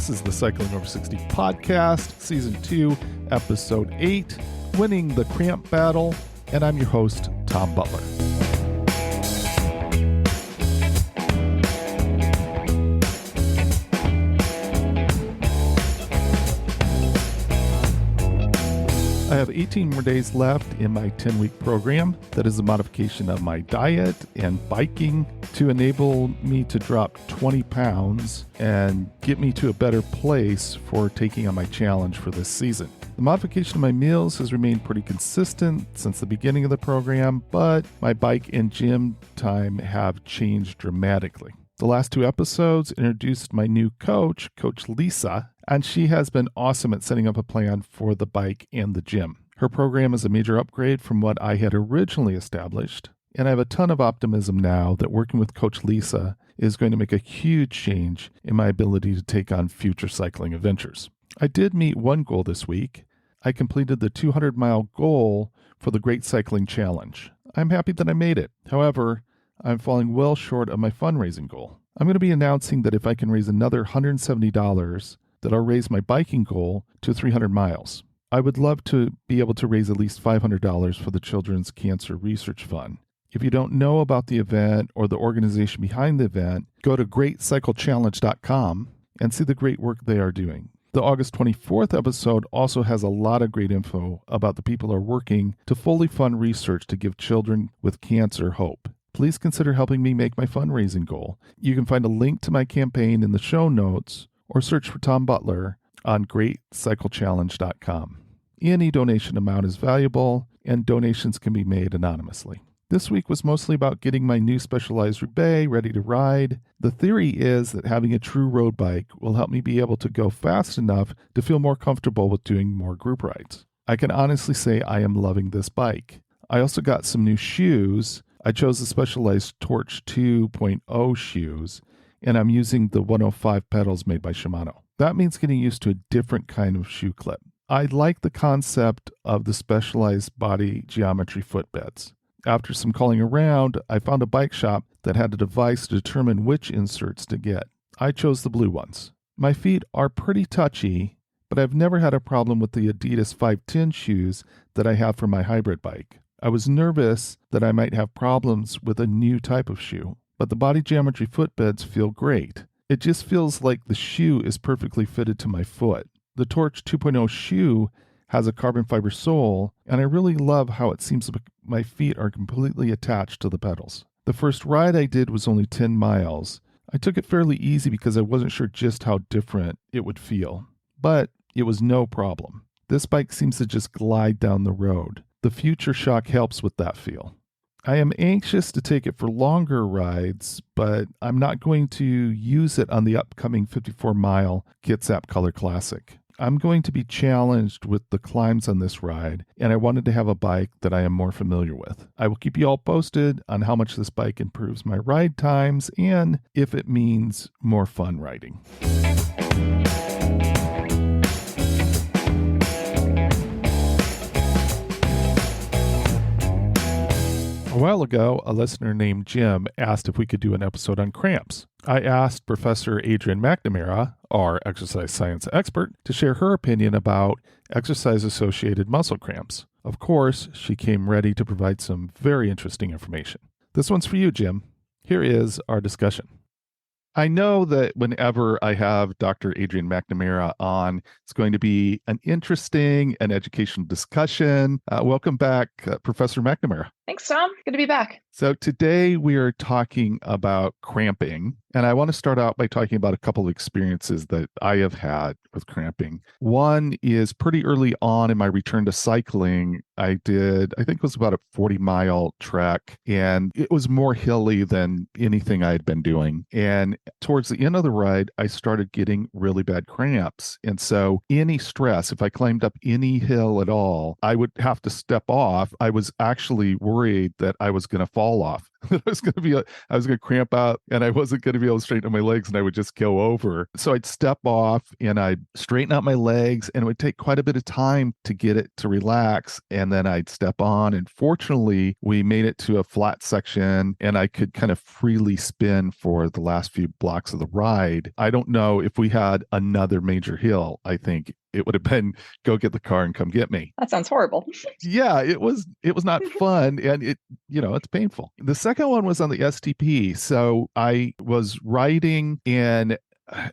This is the Cycling Over 60 podcast, Season 2, Episode 8, Winning the Cramp Battle, and I'm your host, Tom Butler. I have 18 more days left in my 10-week program. That is a modification of my diet and biking to enable me to drop 20 pounds and get me to a better place for taking on my challenge for this season. The modification of my meals has remained pretty consistent since the beginning of the program, but my bike and gym time have changed dramatically. The last 2 episodes introduced my new coach, Coach Lisa, and she has been awesome at setting up a plan for the bike and the gym. Her program is a major upgrade from what I had originally established, and I have a ton of optimism now that working with Coach Lisa is going to make a huge change in my ability to take on future cycling adventures. I did meet one goal this week. I completed the 200-mile goal for the Great Cycling Challenge. I'm happy that I made it. However, I'm falling well short of my fundraising goal. I'm going to be announcing that if I can raise another $170, that I'll raise my biking goal to 300 miles. I would love to be able to raise at least $500 for the Children's Cancer Research Fund. If you don't know about the event or the organization behind the event, go to greatcyclechallenge.com and see the great work they are doing. The August 24th episode also has a lot of great info about the people who are working to fully fund research to give children with cancer hope. Please consider helping me make my fundraising goal. You can find a link to my campaign in the show notes or search for Tom Butler on greatcyclechallenge.com. Any donation amount is valuable, and donations can be made anonymously. This week was mostly about getting my new Specialized Roubaix ready to ride. The theory is that having a true road bike will help me be able to go fast enough to feel more comfortable with doing more group rides. I can honestly say I am loving this bike. I also got some new shoes. I chose the Specialized Torch 2.0 shoes, and I'm using the 105 pedals made by Shimano. That means getting used to a different kind of shoe clip. I like the concept of the Specialized body geometry footbeds. After some calling around, I found a bike shop that had a device to determine which inserts to get. I chose the blue ones. My feet are pretty touchy, but I've never had a problem with the Adidas 510 shoes that I have for my hybrid bike. I was nervous that I might have problems with a new type of shoe, but the body geometry footbeds feel great. It just feels like the shoe is perfectly fitted to my foot. The Torch 2.0 shoe has a carbon fiber sole, and I really love how it seems like my feet are completely attached to the pedals. The first ride I did was only 10 miles. I took it fairly easy because I wasn't sure just how different it would feel, but it was no problem. This bike seems to just glide down the road. The Future Shock helps with that feel. I am anxious to take it for longer rides, but I'm not going to use it on the upcoming 54-mile Kitsap Color Classic. I'm going to be challenged with the climbs on this ride, and I wanted to have a bike that I am more familiar with. I will keep you all posted on how much this bike improves my ride times and if it means more fun riding. A while ago, a listener named Jim asked if we could do an episode on cramps. I asked Professor Adrienne McNamara, our exercise science expert, to share her opinion about exercise associated muscle cramps. Of course, she came ready to provide some very interesting information. This one's for you, Jim. Here is our discussion. I know that whenever I have Dr. Adrienne McNamara on, it's going to be an interesting and educational discussion. Welcome back, Professor McNamara. Thanks, Tom. Good to be back. So today we are talking about cramping, and I want to start out by talking about a couple of experiences that I have had with cramping. One is pretty early on in my return to cycling. I think it was about a 40-mile trek, and it was more hilly than anything I had been doing. And towards the end of the ride, I started getting really bad cramps. And so any stress, if I climbed up any hill at all, I would have to step off. I was actually worried that I was going to fall off. that I was going to cramp out and I wasn't going to be able to straighten out my legs and I would just go over. So I'd step off and I'd straighten out my legs and it would take quite a bit of time to get it to relax. And then I'd step on. And fortunately, we made it to a flat section and I could kind of freely spin for the last few blocks of the ride. I don't know if we had another major hill. I think it would have been go get the car and come get me. That sounds horrible. Yeah, it was not fun and it's painful. The second one was on the STP. So I was riding and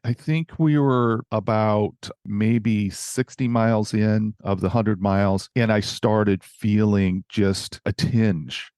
I think we were about maybe 60 miles in of the 100 miles and I started feeling just a tinge.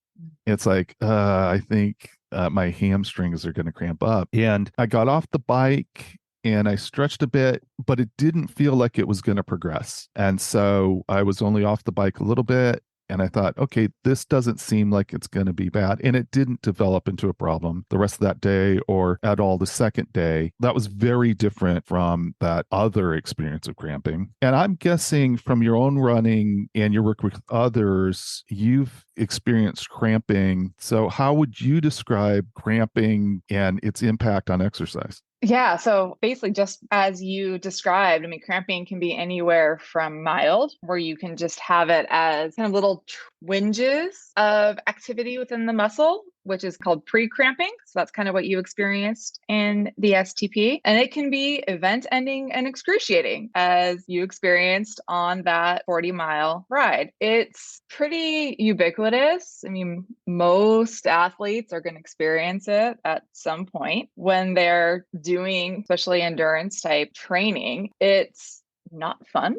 It's like I think my hamstrings are going to cramp up. And I got off the bike and I stretched a bit, but it didn't feel like it was going to progress. And so I was only off the bike a little bit. And I thought, okay, this doesn't seem like it's going to be bad. And it didn't develop into a problem the rest of that day or at all the second day. That was very different from that other experience of cramping. And I'm guessing from your own running and your work with others, you've experienced cramping. So how would you describe cramping and its impact on exercise? Yeah, so basically, just as you described, I mean, cramping can be anywhere from mild, where you can just have it as kind of little twinges of activity within the muscle, which is called pre-cramping. So that's kind of what you experienced in the STP. And it can be event ending and excruciating, as you experienced on that 40-mile ride. It's pretty ubiquitous. I mean, most athletes are going to experience it at some point when they're doing, especially endurance type training. It's not fun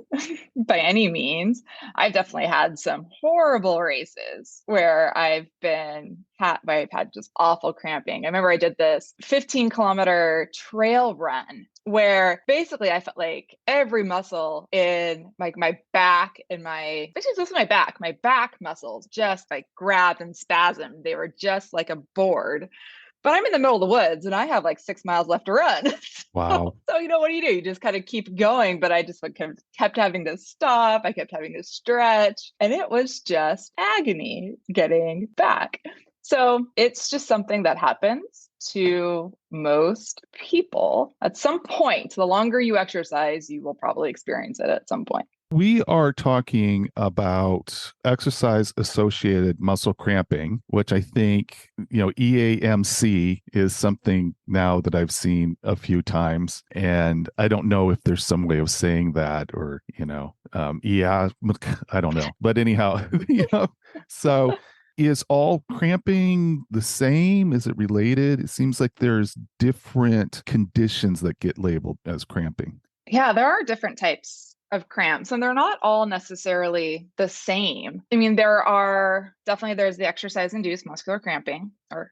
by any means. I've definitely had some horrible races where I've had just awful cramping. I remember I did this 15-kilometer trail run where basically I felt like every muscle in like my back and my back muscles just like grabbed and spasmed. They were just like a board. But I'm in the middle of the woods and I have like 6 miles left to run. Wow. So, what do? You just kind of keep going. But I just kept having to stop. I kept having to stretch. And it was just agony getting back. So it's just something that happens to most people at some point. The longer you exercise, you will probably experience it at some point. We are talking about exercise associated muscle cramping, which I think, EAMC is something now that I've seen a few times. And I don't know if there's some way of saying that or, yeah, I don't know. But anyhow, so is all cramping the same? Is it related? It seems like there's different conditions that get labeled as cramping. Yeah, there are different types of cramps and they're not all necessarily the same. I mean, there's the exercise induced muscular cramping,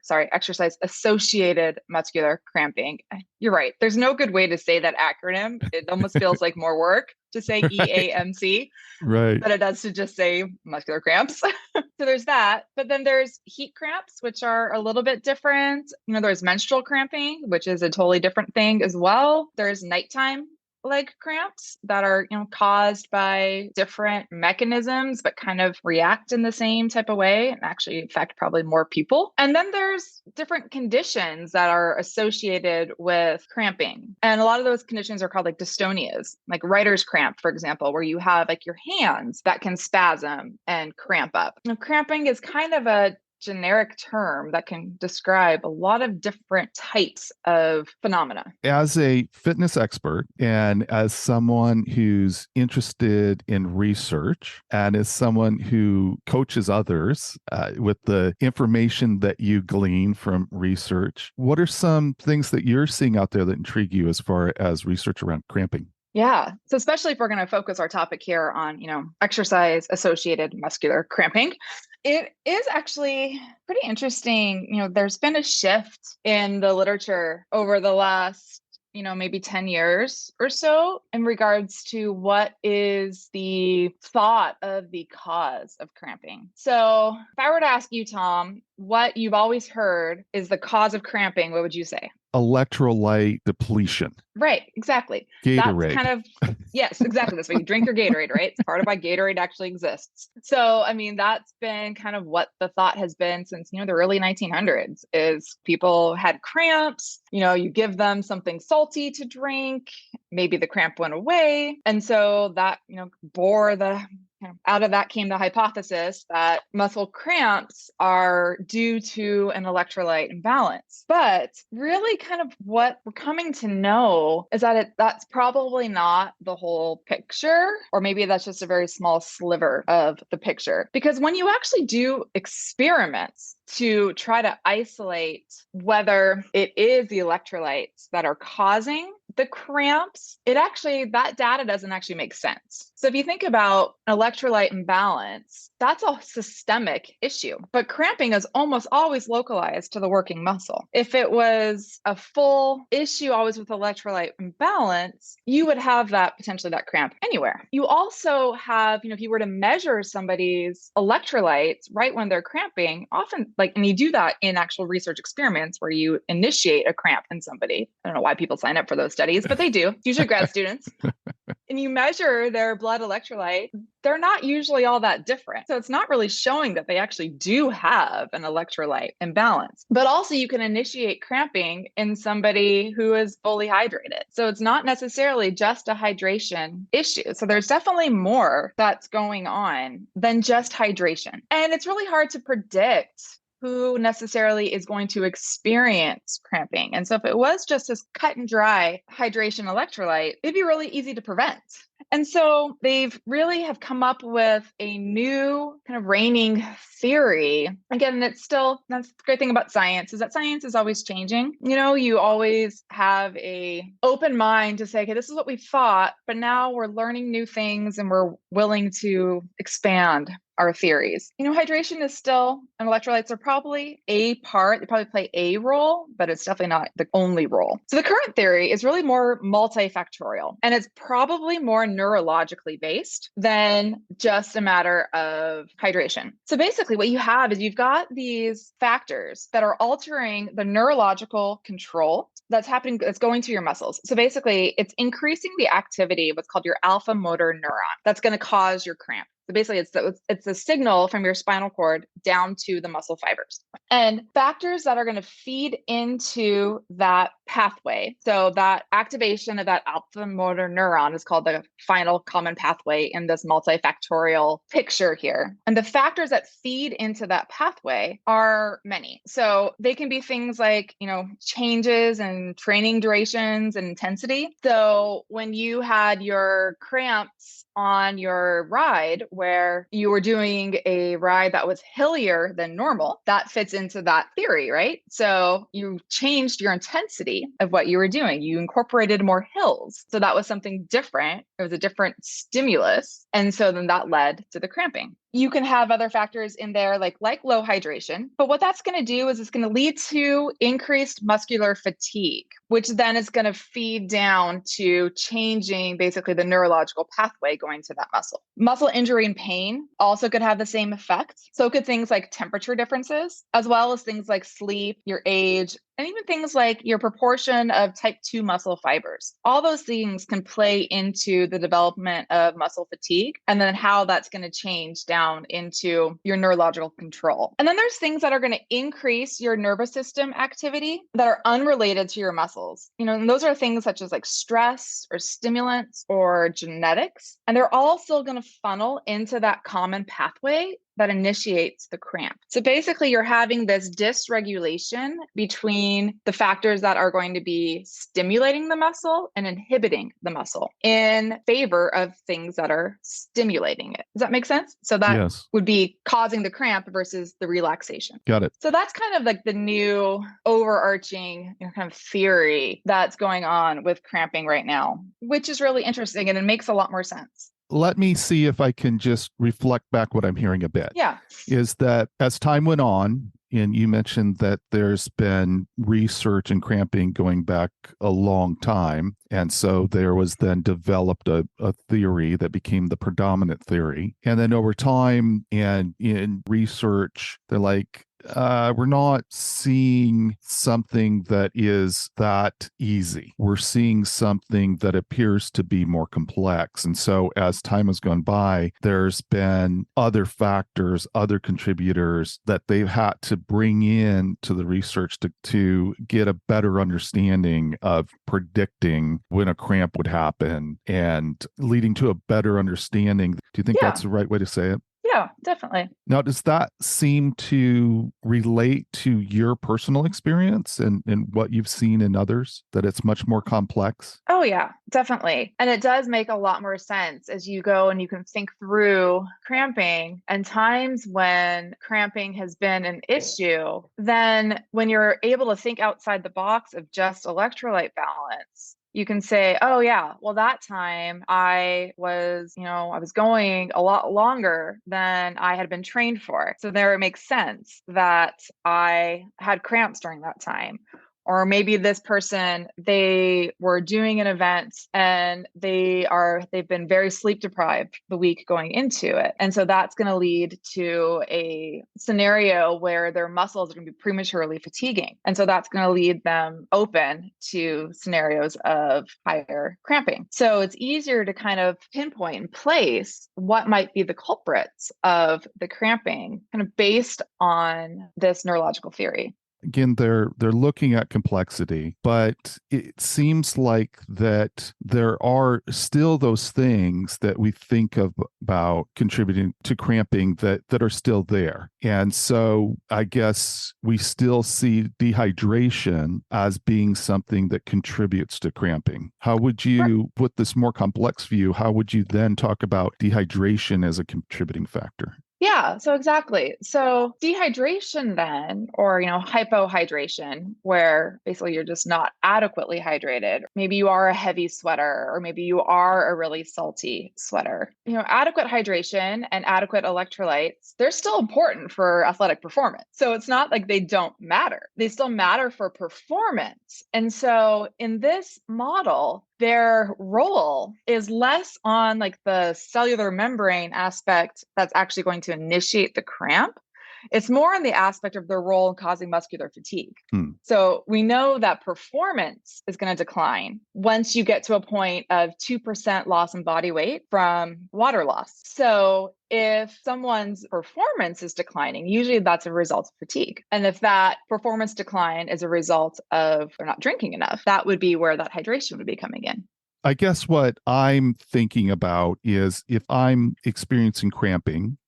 exercise associated muscular cramping. You're right. There's no good way to say that acronym. It almost feels like more work to say EAMC, right, than it does to just say muscular cramps. So there's that. But then there's heat cramps, which are a little bit different. There's menstrual cramping, which is a totally different thing as well. There's nighttime leg cramps that are caused by different mechanisms but kind of react in the same type of way and actually affect probably more people. And then there's different conditions that are associated with cramping, and a lot of those conditions are called like dystonias, like writer's cramp, for example, where you have like your hands that can spasm and cramp up. Now, cramping is kind of a generic term that can describe a lot of different types of phenomena. As a fitness expert and as someone who's interested in research and as someone who coaches others with the information that you glean from research, what are some things that you're seeing out there that intrigue you as far as research around cramping? Yeah. So especially if we're going to focus our topic here on, exercise associated muscular cramping, it is actually pretty interesting. There's been a shift in the literature over the last, maybe 10 years or so in regards to what is the thought of the cause of cramping. So if I were to ask you, Tom, what you've always heard is the cause of cramping, what would you say? electrolyte depletion. Right, exactly. That's Gatorade. kind of, yes, exactly. That's why you drink your Gatorade, right? It's part of why Gatorade actually exists. So, I mean, that's been kind of what the thought has been since, the early 1900s is people had cramps, you give them something salty to drink, maybe the cramp went away. And so that, bore the out of that came the hypothesis that muscle cramps are due to an electrolyte imbalance. But really kind of what we're coming to know is that that's probably not the whole picture, or maybe that's just a very small sliver of the picture. Because when you actually do experiments to try to isolate whether it is the electrolytes that are causing the cramps, that data doesn't actually make sense. So if you think about electrolyte imbalance, that's a systemic issue. But cramping is almost always localized to the working muscle. If it was a full issue always with electrolyte imbalance, you would have potentially that cramp anywhere. You also have, if you were to measure somebody's electrolytes right when they're cramping, often and you do that in actual research experiments where you initiate a cramp in somebody. I don't know why people sign up for those studies, but they do, usually grad students. And you measure their blood electrolyte, they're not usually all that different. So it's not really showing that they actually do have an electrolyte imbalance. But also you can initiate cramping in somebody who is fully hydrated. So it's not necessarily just a hydration issue. So there's definitely more that's going on than just hydration. And it's really hard to predict who necessarily is going to experience cramping. And so if it was just this cut and dry hydration electrolyte, it'd be really easy to prevent. And so they've really have come up with a new kind of reigning theory. Again, that's the great thing about science is that science is always changing. You always have a open mind to say, okay, this is what we thought, but now we're learning new things and we're willing to expand our theories. Hydration is still, and electrolytes are probably a part, they probably play a role, but it's definitely not the only role. So the current theory is really more multifactorial, and it's probably more neurologically based than just a matter of hydration. So basically what you have is you've got these factors that are altering the neurological control that's happening, that's going to your muscles. So basically it's increasing the activity of what's called your alpha motor neuron. That's going to cause your cramp. So basically, it's the signal from your spinal cord down to the muscle fibers. And factors that are going to feed into that pathway. So that activation of that alpha motor neuron is called the final common pathway in this multifactorial picture here. And the factors that feed into that pathway are many. So they can be things like, changes in training durations and intensity. So when you had your cramps on your ride where you were doing a ride that was hillier than normal, that fits into that theory, right? So you changed your intensity of what you were doing. You incorporated more hills. So that was something different. It was a different stimulus. And so then that led to the cramping. You can have other factors in there like low hydration. But what that's going to do is it's going to lead to increased muscular fatigue, which then is going to feed down to changing basically the neurological pathway going to that muscle. Muscle injury and pain also could have the same effect. So could things like temperature differences, as well as things like sleep, your age, and even things like your proportion of type 2 muscle fibers. All those things can play into the development of muscle fatigue and then how that's going to change down into your neurological control. And then there's things that are going to increase your nervous system activity that are unrelated to your muscles. And those are things such as like stress or stimulants or genetics. And they're all still going to funnel into that common pathway that initiates the cramp. So basically you're having this dysregulation between the factors that are going to be stimulating the muscle and inhibiting the muscle in favor of things that are stimulating it. Does that make sense? So that Yes. would be causing the cramp versus the relaxation. Got it. So that's kind of like the new overarching kind of theory that's going on with cramping right now, which is really interesting and it makes a lot more sense. Let me see if I can just reflect back what I'm hearing a bit. Yeah. Is that as time went on, and you mentioned that there's been research in cramping going back a long time. And so there was then developed a theory that became the predominant theory. And then over time and in research, they're like, we're not seeing something that is that easy. We're seeing something that appears to be more complex. And so as time has gone by, there's been other factors, other contributors that they've had to bring in to the research to get a better understanding of predicting when a cramp would happen and leading to a better understanding. Do you think that's the right way to say it? Yeah, definitely. Now, does that seem to relate to your personal experience and what you've seen in others, that it's much more complex? Oh, yeah, definitely. And it does make a lot more sense as you go and you can think through cramping and times when cramping has been an issue. Then, when you're able to think outside the box of just electrolyte balance, you can say, oh, yeah, well, that time I was going a lot longer than I had been trained for. So there it makes sense that I had cramps during that time. Or maybe this person, they were doing an event and they've been very sleep deprived the week going into it. And so that's going to lead to a scenario where their muscles are going to be prematurely fatiguing. And so that's going to lead them open to scenarios of higher cramping. So it's easier to kind of pinpoint and place what might be the culprits of the cramping, kind of based on this neurological theory. Again, they're looking at complexity, but it seems like that there are still those things that we think of about contributing to cramping that are still there. And so I guess we still see dehydration as being something that contributes to cramping. How would you, with this more complex view, how would you then talk about dehydration as a contributing factor? Yeah, so exactly. So dehydration then, or, hypohydration, where basically you're just not adequately hydrated. Maybe you are a heavy sweater, or maybe you are a really salty sweater. Adequate hydration and adequate electrolytes, they're still important for athletic performance. So it's not like they don't matter. They still matter for performance. And so in this model, their role is less on like the cellular membrane aspect that's actually going to initiate the cramp. It's more in the aspect of their role in causing muscular fatigue. So we know that performance is going to decline once you get to a point of 2% loss in body weight from water loss. So if someone's performance is declining, usually that's a result of fatigue. And if that performance decline is a result of they're not drinking enough, that would be where that hydration would be coming in. I guess what I'm thinking about is if I'm experiencing cramping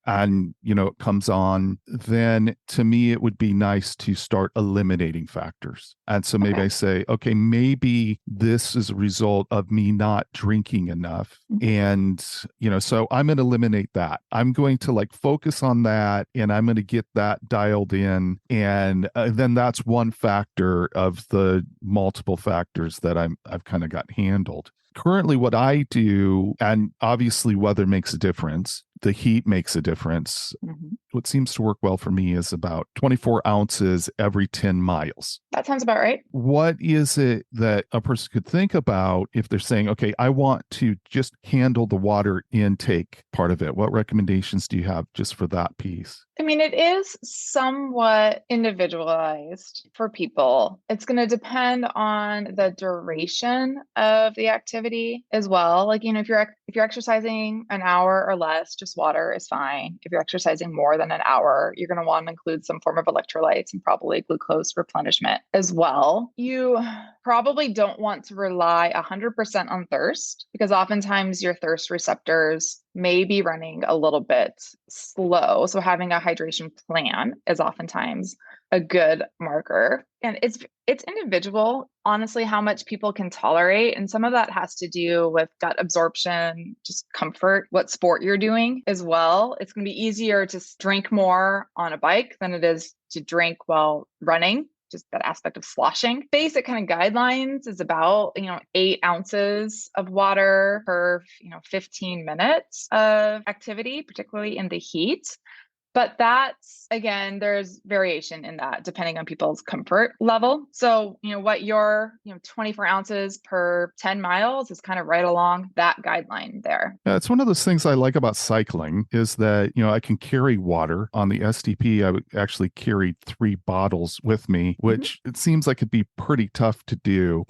and it comes on, then to me it would be nice to start eliminating factors. And so maybe I say, okay, maybe this is a result of me not drinking enough. And so I'm going to eliminate that. I'm going to focus on that, and I'm going to get that dialed in, and then that's one factor of the multiple factors that I've kind of got handled. Currently, what I do, and obviously weather makes a difference, the heat makes a difference. What seems to work well for me is about 24 ounces every 10 miles. That sounds about right. What is it that a person could think about if they're saying, okay, I want to just handle the water intake part of it? What recommendations do you have just for that piece? I mean, it is somewhat individualized for people. It's going to depend on the duration of the activity as well. If you're exercising an hour or less, just water is fine. If you're exercising more than an hour, you're going to want to include some form of electrolytes and probably glucose replenishment as well. You probably don't want to rely 100% on thirst, because oftentimes your thirst receptors may be running a little bit slow. So having a hydration plan is oftentimes a good marker. And it's individual, honestly, how much people can tolerate. And some of that has to do with gut absorption, just comfort, what sport you're doing as well. It's going to be easier to drink more on a bike than it is to drink while running. Just that aspect of sloshing. Basic kind of guidelines is about, 8 ounces of water per, 15 minutes of activity, particularly in the heat. But that's, again, there's variation in that depending on people's comfort level. So, what your, 24 ounces per 10 miles is kind of right along that guideline there. Yeah, it's one of those things I like about cycling is that, I can carry water. On the STP, I would actually carry 3 bottles with me, which it seems like it'd be pretty tough to do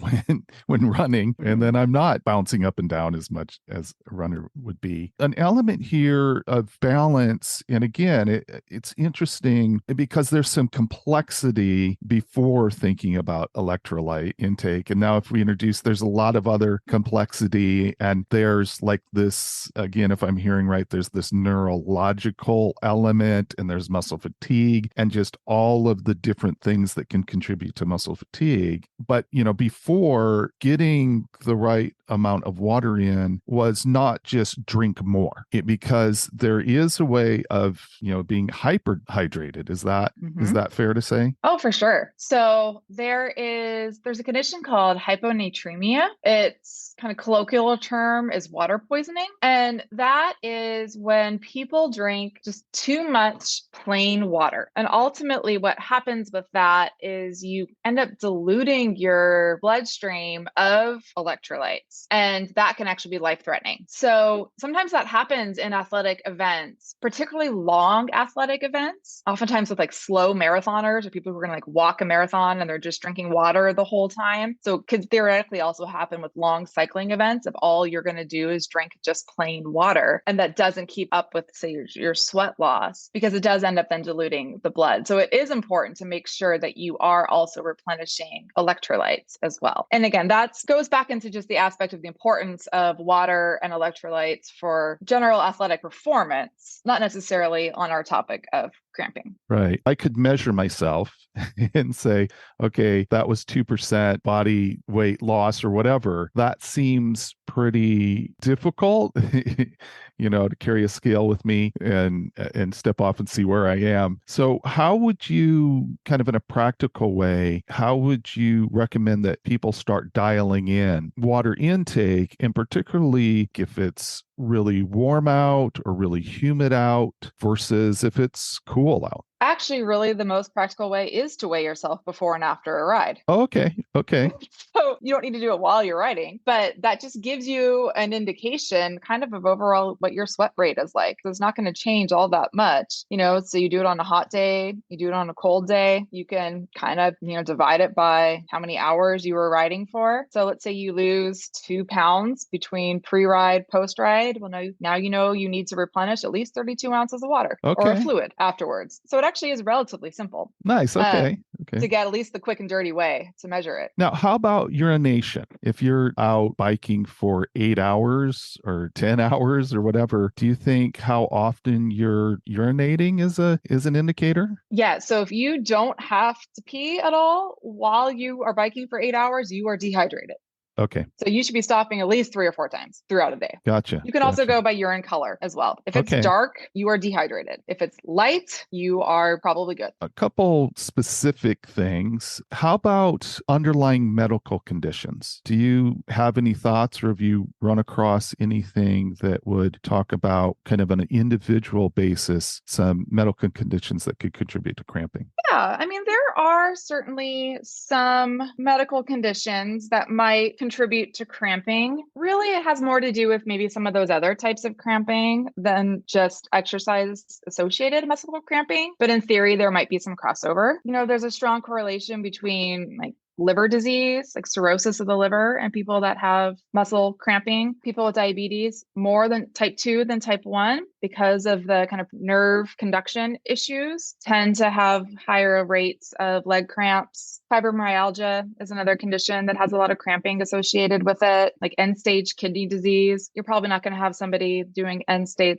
when running. And then I'm not bouncing up and down as much as a runner would be. An element here of balance, and again, it's interesting because there's some complexity before thinking about electrolyte intake. And now if we introduce, there's a lot of other complexity, and there's like this, again, if I'm hearing right, there's this neurological element, and there's muscle fatigue, and just all of the different things that can contribute to muscle fatigue. But, before, getting the right amount of water in was not just drink more, because there is a way of, being hyperhydrated. Is that fair to say? Oh, for sure. So there's a condition called hyponatremia. It's kind of colloquial term is water poisoning. And that is when people drink just too much plain water. And ultimately what happens with that is you end up diluting your bloodstream of electrolytes. And that can actually be life-threatening. So sometimes that happens in athletic events, particularly long athletic events, oftentimes with like slow marathoners or people who are going to like walk a marathon and they're just drinking water the whole time. So it could theoretically also happen with long cycling events if all you're going to do is drink just plain water. And that doesn't keep up with, say, your sweat loss, because it does end up then diluting the blood. So it is important to make sure that you are also replenishing electrolytes as well. And again, that goes back into just the aspect of the importance of water and electrolytes for general athletic performance, not necessarily on our topic of cramping. Right. I could measure myself and say, okay, that was 2% body weight loss or whatever. That seems pretty difficult, to carry a scale with me and step off and see where I am. So how would you, kind of in a practical way, how would you recommend that people start dialing in water intake, and particularly if it's really warm out or really humid out versus if it's cool out? Actually, really, the most practical way is to weigh yourself before and after a ride. Oh, okay. So you don't need to do it while you're riding, but that just gives you an indication kind of overall what your sweat rate is like. So it's not going to change all that much, so you do it on a hot day, you do it on a cold day, you can kind of, divide it by how many hours you were riding for. So let's say you lose 2 pounds between pre-ride, post-ride. Well, now you need to replenish at least 32 ounces of water or a fluid afterwards. So it actually is relatively simple. Nice. Okay. To get at least the quick and dirty way to measure it. Now, how about urination? If you're out biking for 8 hours or 10 hours or whatever, do you think how often you're urinating is an indicator? Yeah. So if you don't have to pee at all while you are biking for 8 hours, you are dehydrated. Okay. So you should be stopping at least 3 or 4 times throughout a day. Gotcha. You can also go by urine color as well. If it's dark, you are dehydrated. If it's light, you are probably good. A couple specific things. How about underlying medical conditions? Do you have any thoughts, or have you run across anything that would talk about kind of on an individual basis, some medical conditions that could contribute to cramping? Yeah, I mean, there are certainly some medical conditions that might contribute to cramping. Really, it has more to do with maybe some of those other types of cramping than just exercise associated muscle cramping. But in theory, there might be some crossover. There's a strong correlation between like liver disease, like cirrhosis of the liver, and people that have muscle cramping. People with diabetes, more than type 2 than type 1, because of the kind of nerve conduction issues, tend to have higher rates of leg cramps. Fibromyalgia is another condition that has a lot of cramping associated with it, like end-stage kidney disease. You're probably not going to have somebody doing end-stage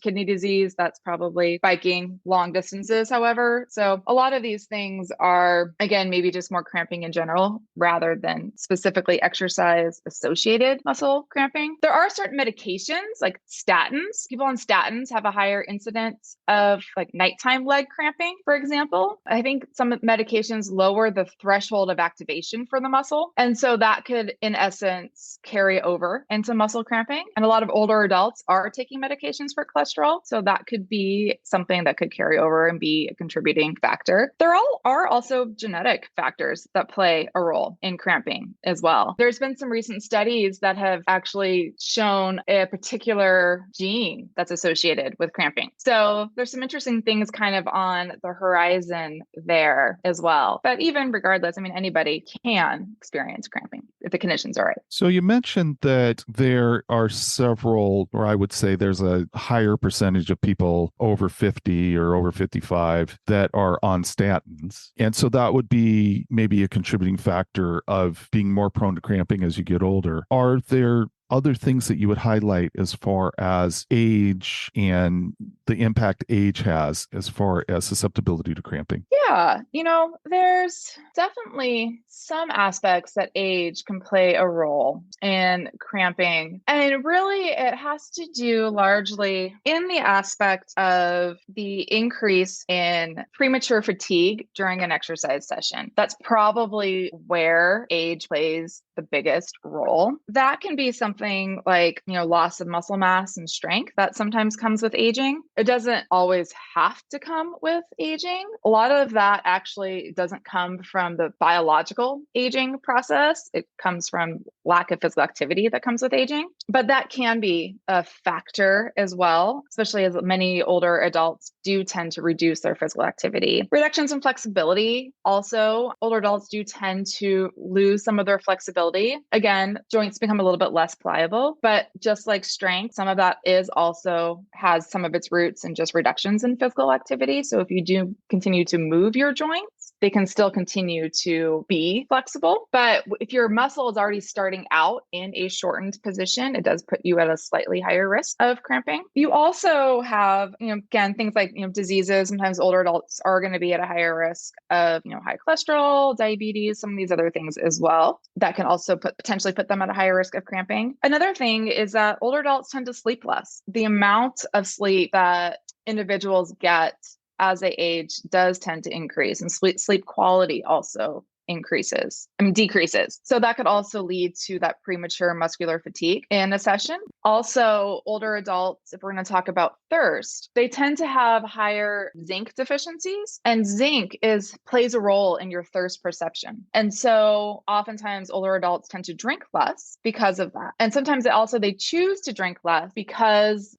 kidney disease. That's probably biking long distances, however. So a lot of these things are, again, maybe just more cramping in general rather than specifically exercise associated muscle cramping. There are certain medications like statins. People on statins have a higher incidence of like nighttime leg cramping, for example. I think some medications lower the threshold of activation for the muscle. And so that could, in essence, carry over into muscle cramping. And a lot of older adults are taking medications for cholesterol. So that could be something that could carry over and be a contributing factor. There are also genetic factors that play a role in cramping as well. There's been some recent studies that have actually shown a particular gene that's associated with cramping. So there's some interesting things kind of on the horizon there as well. But even regardless, I mean, anybody can experience cramping if the conditions are right. So you mentioned that there are several, or I would say there's a higher percentage of people over 50 or over 55 that are on statins. And so that would be maybe a contributing factor of being more prone to cramping as you get older. Are there other things that you would highlight as far as age and the impact age has as far as susceptibility to cramping? Yeah, there's definitely some aspects that age can play a role in cramping. And really, it has to do largely in the aspect of the increase in premature fatigue during an exercise session. That's probably where age plays the biggest role. That can be something like, loss of muscle mass and strength that sometimes comes with aging. It doesn't always have to come with aging. A lot of that actually doesn't come from the biological aging process. It comes from lack of physical activity that comes with aging. But that can be a factor as well, especially as many older adults do tend to reduce their physical activity. Reductions in flexibility. Also, older adults do tend to lose some of their flexibility. Again, joints become a little bit less pliable, but just like strength, some of that has some of its roots in just reductions in physical activity. So if you do continue to move your joints, they can still continue to be flexible. But if your muscle is already starting out in a shortened position, it does put you at a slightly higher risk of cramping. You also have, again, things like, diseases. Sometimes older adults are going to be at a higher risk of, high cholesterol, diabetes, some of these other things as well. That can also potentially put them at a higher risk of cramping. Another thing is that older adults tend to sleep less. The amount of sleep that individuals get as they age does tend to increase, and sleep quality also decreases. So that could also lead to that premature muscular fatigue in a session. Also, older adults, if we're going to talk about thirst, they tend to have higher zinc deficiencies, and zinc plays a role in your thirst perception. And so oftentimes older adults tend to drink less because of that. And sometimes they choose to drink less because,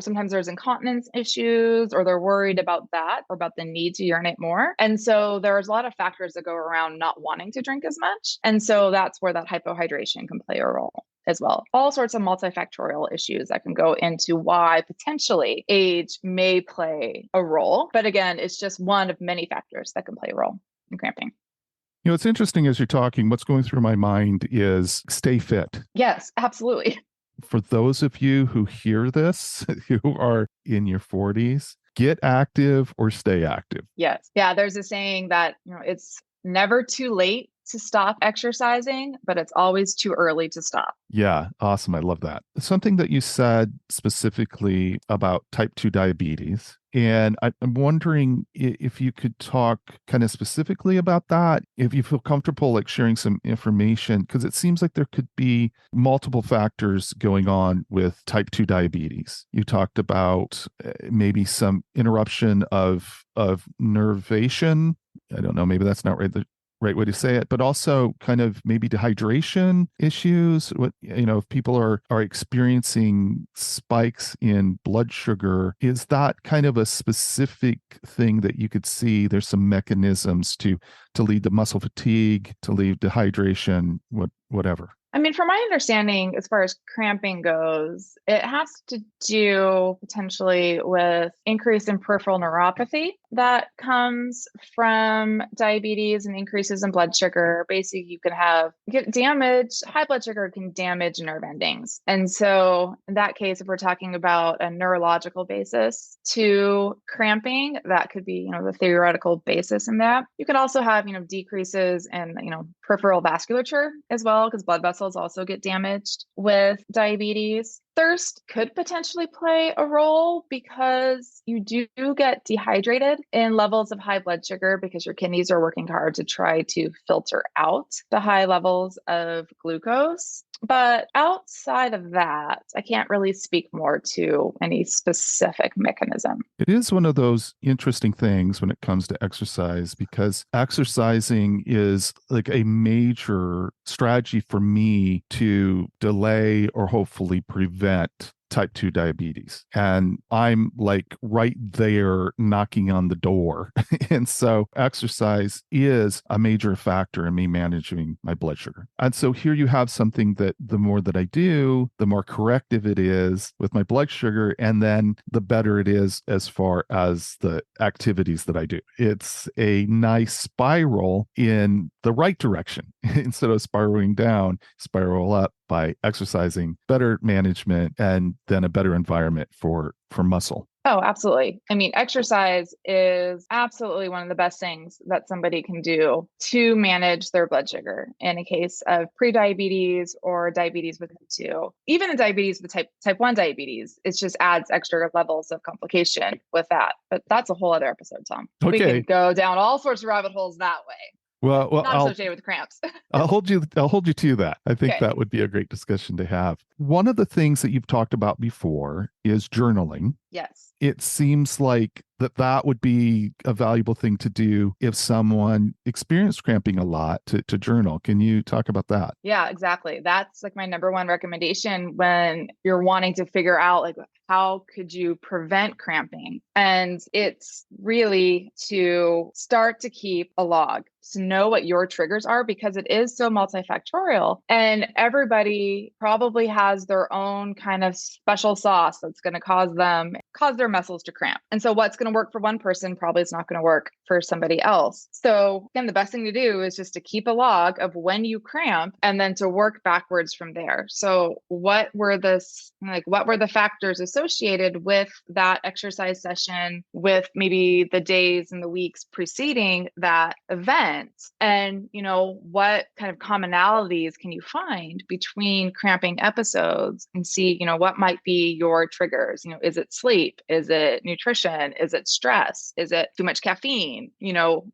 sometimes there's incontinence issues, or they're worried about that, or about the need to urinate more. And so there's a lot of factors that go around not wanting to drink as much. And so that's where that hypohydration can play a role as well. All sorts of multifactorial issues that can go into why potentially age may play a role. But again, it's just one of many factors that can play a role in cramping. It's interesting as you're talking, what's going through my mind is stay fit. Yes, absolutely. For those of you who hear this, who are in your 40s, get active or stay active. Yes. Yeah, there's a saying that, it's never too late to stop exercising, but it's always too early to stop. Yeah, awesome. I love that. Something that you said specifically about type 2 diabetes. And I'm wondering if you could talk kind of specifically about that, if you feel comfortable like sharing some information, because it seems like there could be multiple factors going on with type 2 diabetes. You talked about maybe some interruption of nervation. I don't know, maybe that's not right. Right way to say it, but also kind of maybe dehydration issues. If people are experiencing spikes in blood sugar, is that kind of a specific thing that you could see? There's some mechanisms to lead to muscle fatigue, to lead dehydration, whatever. I mean, from my understanding, as far as cramping goes, it has to do potentially with increase in peripheral neuropathy. that comes from diabetes and increases in blood sugar. Basically, you can get damage. High blood sugar can damage nerve endings. And so in that case, if we're talking about a neurological basis to cramping, that could be, the theoretical basis in that. You could also have, decreases in, peripheral vasculature as well, because blood vessels also get damaged with diabetes. Thirst could potentially play a role because you do get dehydrated in levels of high blood sugar because your kidneys are working hard to try to filter out the high levels of glucose. But outside of that, I can't really speak more to any specific mechanism. It is one of those interesting things when it comes to exercise, because exercising is like a major strategy for me to delay or hopefully prevent type 2 diabetes. And I'm like right there knocking on the door. And so exercise is a major factor in me managing my blood sugar. And so here you have something that the more that I do, the more corrective it is with my blood sugar. And then the better it is as far as the activities that I do. It's a nice spiral in the right direction. Instead of spiraling down, spiral up by exercising, better management, and then a better environment for muscle. Oh, absolutely. I mean, exercise is absolutely one of the best things that somebody can do to manage their blood sugar in a case of prediabetes or diabetes with type 2. Even in diabetes with type 1 diabetes, it just adds extra levels of complication with that. But that's a whole other episode, Tom. Okay. We can go down all sorts of rabbit holes that way. Well, not associated with cramps. I'll hold you to that. I think that would be a great discussion to have. One of the things that you've talked about before is journaling. Yes. It seems like that would be a valuable thing to do if someone experienced cramping a lot, to journal. Can you talk about that? Yeah, exactly. That's like my number one recommendation when you're wanting to figure out like how could you prevent cramping? And it's really to start to keep a log, to know what your triggers are, because it is so multifactorial and everybody probably has their own kind of special sauce that's going to cause their muscles to cramp. And so what's going to work for one person probably is not going to work for somebody else. So again, the best thing to do is just to keep a log of when you cramp and then to work backwards from there. So what were the factors associated with that exercise session, with maybe the days and the weeks preceding that event? And, what kind of commonalities can you find between cramping episodes and see, what might be your triggers? Is it sleep? Is it nutrition? Is it stress? Is it too much caffeine?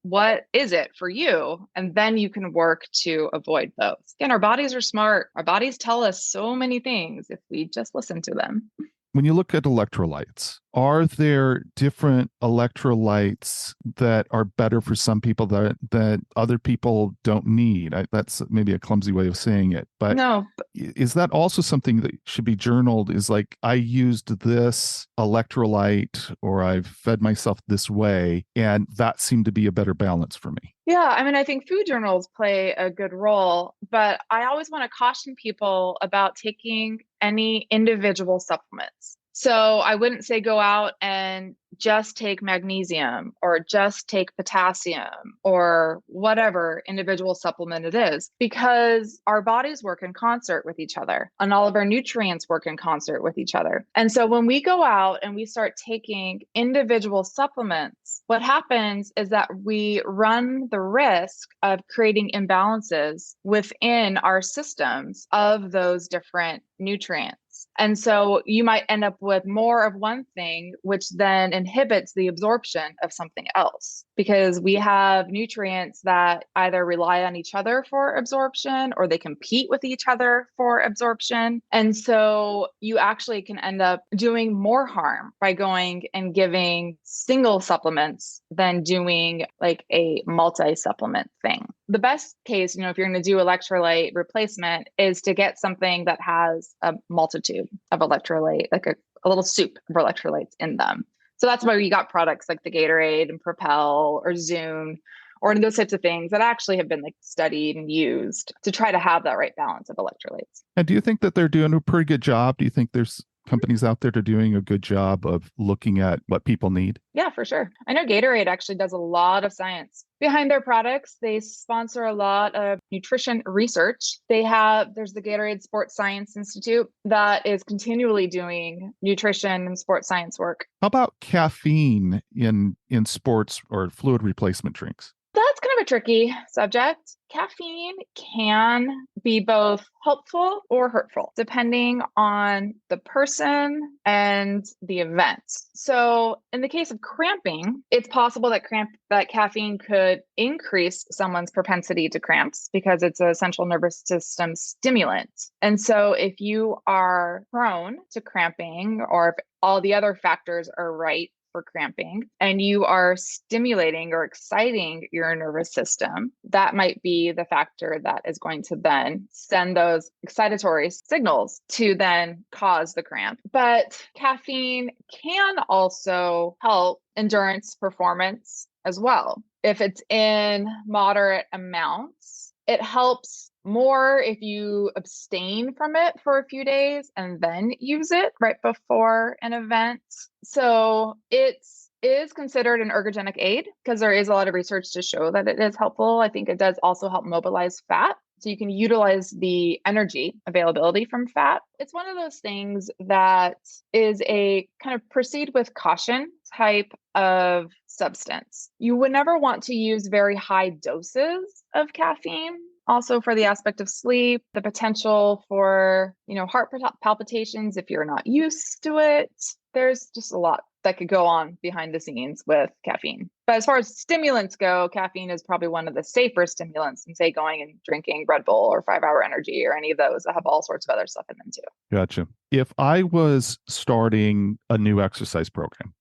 What is it for you? And then you can work to avoid those. Again, our bodies are smart. Our bodies tell us so many things if we just listen to them. When you look at electrolytes, are there different electrolytes that are better for some people that other people don't need? That's maybe a clumsy way of saying it, but no. Is that also something that should be journaled? Is like, I used this electrolyte or I've fed myself this way, and that seemed to be a better balance for me. Yeah, I mean, I think food journals play a good role, but I always want to caution people about taking any individual supplements. So I wouldn't say go out and just take magnesium or just take potassium or whatever individual supplement it is, because our bodies work in concert with each other and all of our nutrients work in concert with each other. And so when we go out and we start taking individual supplements, what happens is that we run the risk of creating imbalances within our systems of those different nutrients. And so you might end up with more of one thing, which then inhibits the absorption of something else, because we have nutrients that either rely on each other for absorption or they compete with each other for absorption. And so you actually can end up doing more harm by going and giving single supplements than doing like a multi-supplement thing. The best case, if you're going to do electrolyte replacement, is to get something that has a multitude of electrolyte, like a little soup of electrolytes in them. So that's why we got products like the Gatorade and Propel or Zune or those types of things that actually have been like studied and used to try to have that right balance of electrolytes. And do you think that they're doing a pretty good job? Do you think there's companies out there that are doing a good job of looking at what people need? Yeah, for sure. I know Gatorade actually does a lot of science behind their products. They sponsor a lot of nutrition research. There's the Gatorade Sports Science Institute that is continually doing nutrition and sports science work. How about caffeine in sports or fluid replacement drinks? That's kind of a tricky subject. Caffeine can be both helpful or hurtful, depending on the person and the event. So in the case of cramping, it's possible that caffeine could increase someone's propensity to cramps because it's a central nervous system stimulant. And so if you are prone to cramping, or if all the other factors are right for cramping, and you are stimulating or exciting your nervous system, that might be the factor that is going to then send those excitatory signals to then cause the cramp. But caffeine can also help endurance performance as well. If it's in moderate amounts, it helps more if you abstain from it for a few days and then use it right before an event. So it is considered an ergogenic aid because there is a lot of research to show that it is helpful. I think it does also help mobilize fat. So you can utilize the energy availability from fat. It's one of those things that is a kind of proceed with caution type of substance. You would never want to use very high doses of caffeine. Also for the aspect of sleep, the potential for, heart palpitations if you're not used to it. There's just a lot that could go on behind the scenes with caffeine. But as far as stimulants go, caffeine is probably one of the safer stimulants than, say, going and drinking Red Bull or 5 Hour Energy or any of those that have all sorts of other stuff in them too. Gotcha. If I was starting a new exercise program,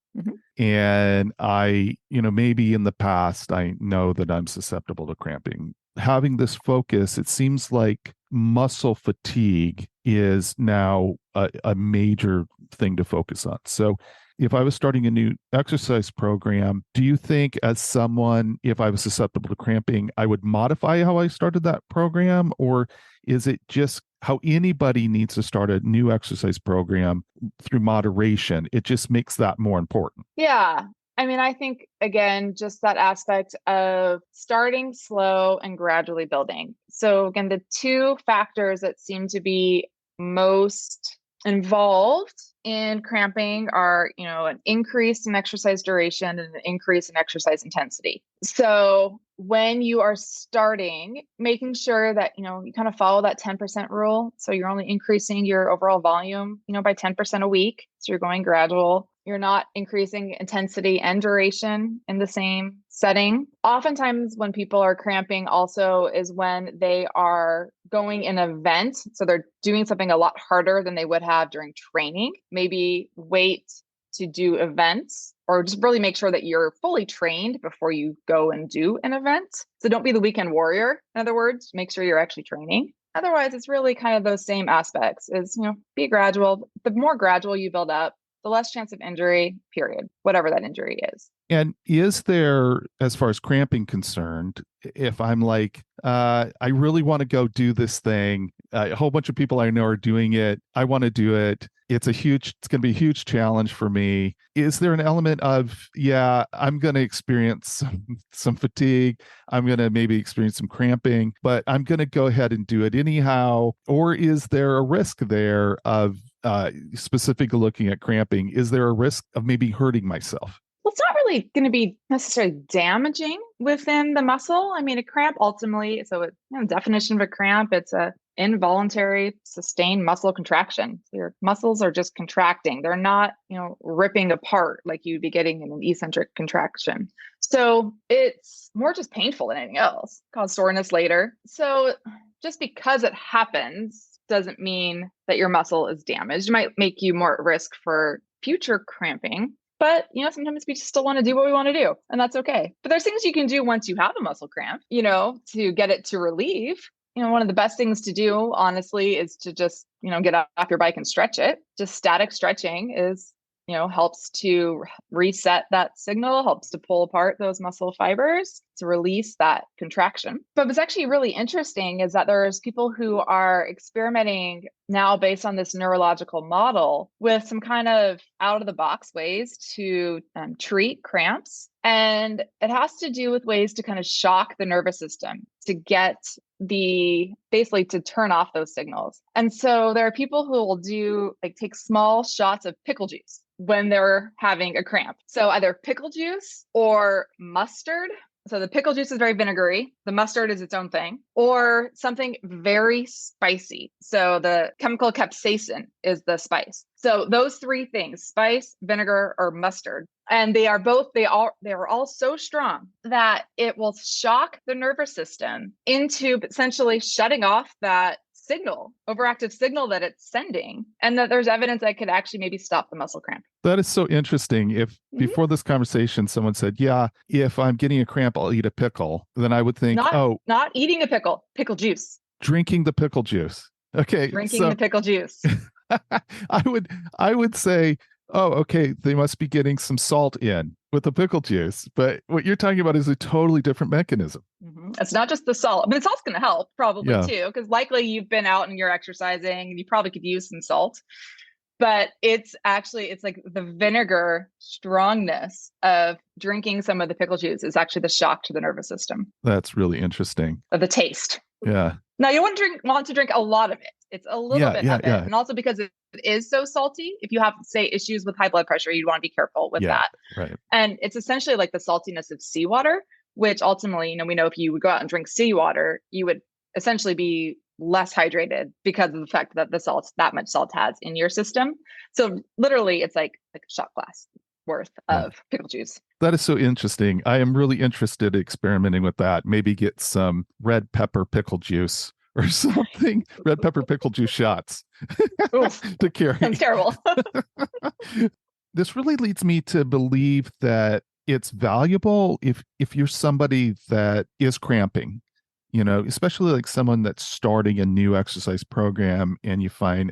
and I, maybe in the past, I know that I'm susceptible to cramping. Having this focus, it seems like muscle fatigue is now a major thing to focus on. So if I was starting a new exercise program, do you think as someone, if I was susceptible to cramping, I would modify how I started that program? Or is it just how anybody needs to start a new exercise program through moderation? It just makes that more important. Yeah. I think, again, just that aspect of starting slow and gradually building. So again, the two factors that seem to be most involved in cramping are, an increase in exercise duration and an increase in exercise intensity. So when you are starting, making sure that, you kind of follow that 10% rule. So you're only increasing your overall volume, by 10% a week. So you're going gradual. You're not increasing intensity and duration in the same setting. Oftentimes when people are cramping also is when they are going an event. So they're doing something a lot harder than they would have during training. Maybe wait to do events, or just really make sure that you're fully trained before you go and do an event. So don't be the weekend warrior. In other words, make sure you're actually training. Otherwise, it's really kind of those same aspects is, be gradual. The more gradual you build up, the less chance of injury, period, whatever that injury is. And is there, as far as cramping concerned, if I'm like, I really want to go do this thing, a whole bunch of people I know are doing it, I want to do it. It's going to be a huge challenge for me. Is there an element of, I'm going to experience some fatigue. I'm going to maybe experience some cramping, but I'm going to go ahead and do it anyhow? Or is there a risk there of, specifically looking at cramping, is there a risk of maybe hurting myself? Well, it's not really going to be necessarily damaging within the muscle. A cramp ultimately, so definition of a cramp, it's a involuntary sustained muscle contraction. So your muscles are just contracting. They're not, ripping apart like you'd be getting in an eccentric contraction. So it's more just painful than anything else, cause soreness later. So just because it happens doesn't mean that your muscle is damaged. It might make you more at risk for future cramping. But, sometimes we just still want to do what we want to do, and that's okay. But there's things you can do once you have a muscle cramp, to get it to relieve. One of the best things to do, honestly, is to just, get off your bike and stretch it. Just static stretching is helps to reset that signal, helps to pull apart those muscle fibers to release that contraction. But what's actually really interesting is that there's people who are experimenting now based on this neurological model with some kind of out of the box ways to treat cramps. And it has to do with ways to kind of shock the nervous system to get basically to turn off those signals. And so there are people who will take small shots of pickle juice when they're having a cramp. So either pickle juice or mustard. So the pickle juice is very vinegary. The mustard is its own thing, or something very spicy. So the chemical capsaicin is the spice. So those three things, spice, vinegar, or mustard. And they are all so strong that it will shock the nervous system into essentially shutting off that overactive signal that it's sending, and that there's evidence that could actually maybe stop the muscle cramp. That is so interesting. If before this conversation, someone said, yeah, if I'm getting a cramp, I'll eat a pickle, then I would think, not eating a pickle juice. Drinking the pickle juice. Okay. Drinking the pickle juice. I would say, oh, okay, they must be getting some salt in with the pickle juice. But what you're talking about is a totally different mechanism. It's not just the salt, but the salt's going to help probably too, because likely you've been out and you're exercising and you probably could use some salt. But it's like the vinegar strongness of drinking some of the pickle juice is actually the shock to the nervous system. That's really interesting. Of the taste. Yeah. Now you want to drink a lot of it. It's a little bit of it. And also because it is so salty, if you have, say, issues with high blood pressure, you'd want to be careful with that. Right. And it's essentially like the saltiness of seawater, which ultimately, we know if you would go out and drink seawater, you would essentially be less hydrated because of the fact that that much salt has in your system. So literally it's like a shot glass worth of pickle juice. That is so interesting. I am really interested in experimenting with that. Maybe get some red pepper pickle juice or something. Red pepper pickle juice shots to carry. Sounds terrible. This really leads me to believe that it's valuable if you're somebody that is cramping, especially like someone that's starting a new exercise program and you find,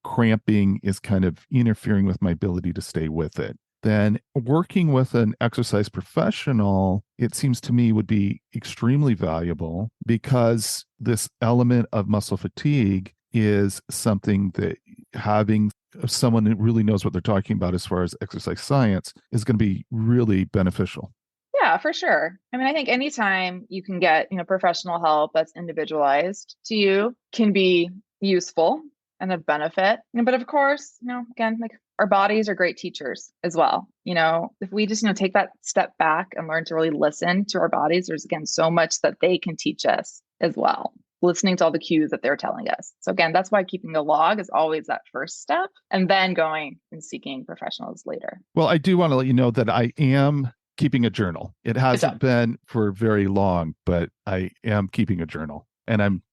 cramping is kind of interfering with my ability to stay with it. Then working with an exercise professional, it seems to me, would be extremely valuable, because this element of muscle fatigue is something that having someone who really knows what they're talking about as far as exercise science is going to be really beneficial. Yeah, for sure. I think anytime you can get, professional help that's individualized to you can be useful and of benefit. But of course, again, like our bodies are great teachers as well. If we just, take that step back and learn to really listen to our bodies, there's again so much that they can teach us as well, listening to all the cues that they're telling us. So again, that's why keeping a log is always that first step, and then going and seeking professionals later. Well, I do want to let you know that I am keeping a journal. It hasn't been for very long, but I am keeping a journal, and I'm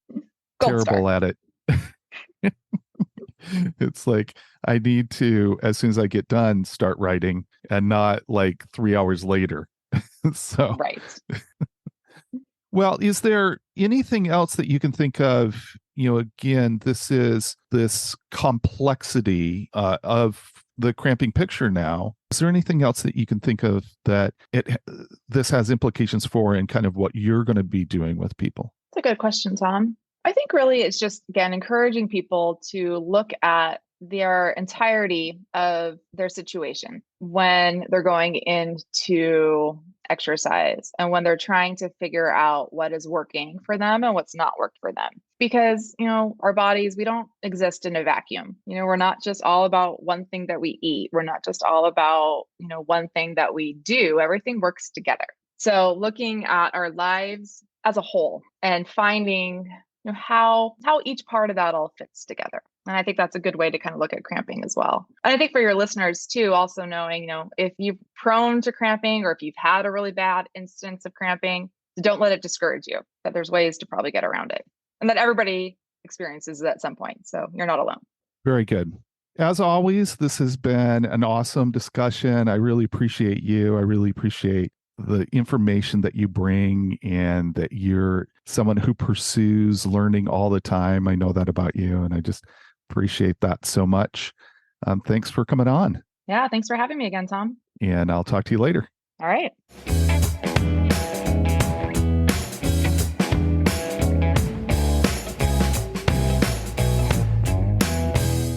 terrible at it. It's like I need to, as soon as I get done, start writing, and not like 3 hours later. So, right. Well, is there anything else that you can think of? Again, this complexity of the cramping picture now. Is there anything else that you can think of that this has implications for, and kind of what you're going to be doing with people? That's a good question, Tom. I think really it's just, again, encouraging people to look at their entirety of their situation when they're going into exercise and when they're trying to figure out what is working for them and what's not worked for them. Because, our bodies, we don't exist in a vacuum. We're not just all about one thing that we eat. We're not just all about, one thing that we do. Everything works together. So looking at our lives as a whole and finding how each part of that all fits together. And I think that's a good way to kind of look at cramping as well. And I think for your listeners too, also knowing, if you're prone to cramping or if you've had a really bad instance of cramping, don't let it discourage you, that there's ways to probably get around it, and that everybody experiences it at some point. So you're not alone. Very good. As always, this has been an awesome discussion. I really appreciate you. I really appreciate the information that you bring, and that you're someone who pursues learning all the time. I know that about you, and I just appreciate that so much. Thanks for coming on, Yeah, thanks for having me again, Tom. and I'll talk to you later. All right.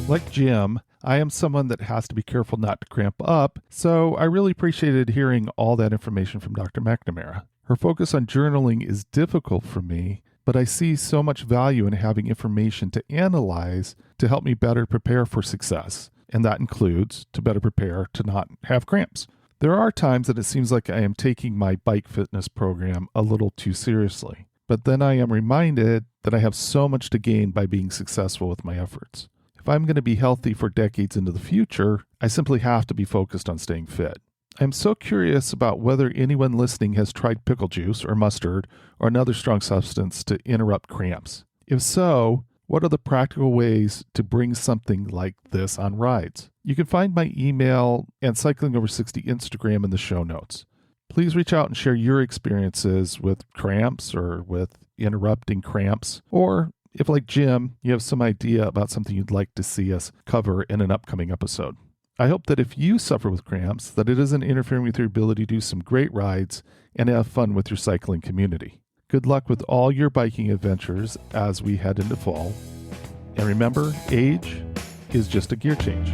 Like Jim, I am someone that has to be careful not to cramp up, so I really appreciated hearing all that information from Dr. McNamara. Her focus on journaling is difficult for me, but I see so much value in having information to analyze to help me better prepare for success, and that includes to better prepare to not have cramps. There are times that it seems like I am taking my bike fitness program a little too seriously, but then I am reminded that I have so much to gain by being successful with my efforts. If I'm going to be healthy for decades into the future, I simply have to be focused on staying fit. I'm so curious about whether anyone listening has tried pickle juice or mustard or another strong substance to interrupt cramps. If so, what are the practical ways to bring something like this on rides? You can find my email and Cycling Over 60 Instagram in the show notes. Please reach out and share your experiences with cramps or with interrupting cramps, or if, like Jim, you have some idea about something you'd like to see us cover in an upcoming episode. I hope that if you suffer with cramps, that it isn't interfering with your ability to do some great rides and have fun with your cycling community. Good luck with all your biking adventures as we head into fall. And remember, age is just a gear change.